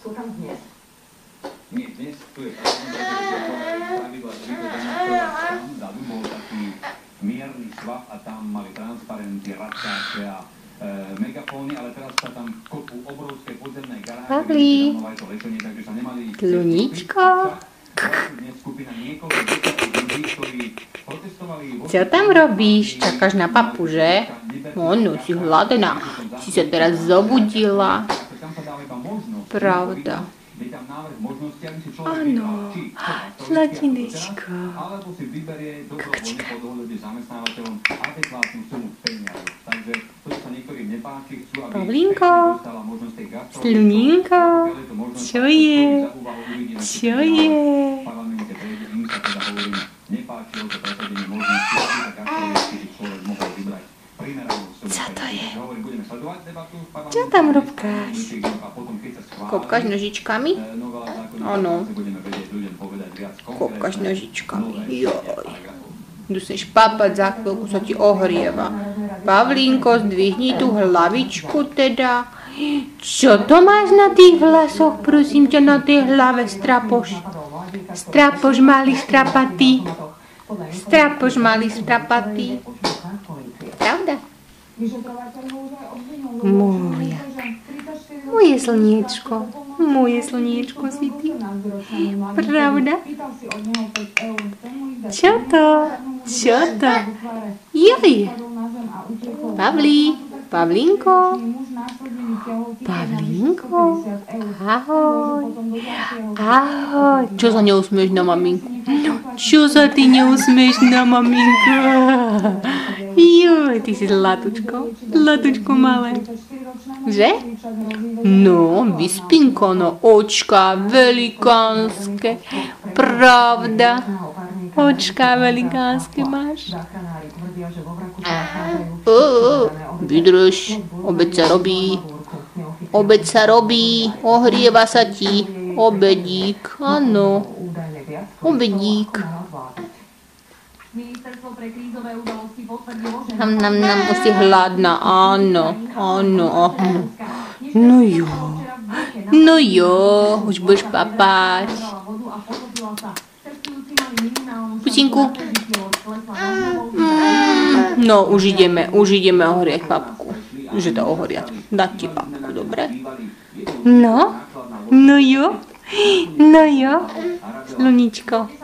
Sú tam dnes? Nie, dnes tu je pravidla, že tam vzadu bol taký mierny svah a tam mali transparenty, radkáče a megafóny, ale teraz sa tam kopú obrovské podzemné garáže. Pavlí. Sluníčko. Co tam robíš? Čakáš na papu, že? No, si hladná. Si sa teraz zobudila. Pravda. Áno, slatinečko. Pavlínko, sluninko, čo je? Čo je? Co to je? Čo tam robkáš? Kopkáš nožičkami? Áno. Kopkáš nožičkami. Joj. Musíš papať, za chvíľku sa ti ohrieva. Pavlínko, zdvihni tú hlavičku teda. Čo to máš na tých vlasoch, prosím ťa, na tej hlave, Strapoš? Strapoš, malý strapatý. Strapoš, malý strapatý. Pravda? Moja. Moje slniečko. Moje slniečko si ty. Pravda? Čo to? Čo to? Joj. Pavlí. Pavlínko. Pavlínko. Ahoj. Ahoj. Čo sa neusmieš na maminku? Čo sa ty neusmieš na maminku? Joj, ty si zlatučko. Zlatučko malé. Že? No, vyspinko, no, očka velikánske. Pravda. Očka velikánske máš. Vydrž, obed sa robí. Obed sa robí, ohrieva sa ti. Obedík, áno. Obedík. Nam, už si hladná, áno, áno, áno. No jo, už budeš papať. Pusinku. No, už ideme ohriať papku. Že to ohriať. Dať ti papku, dobre? No jo, sluníčko.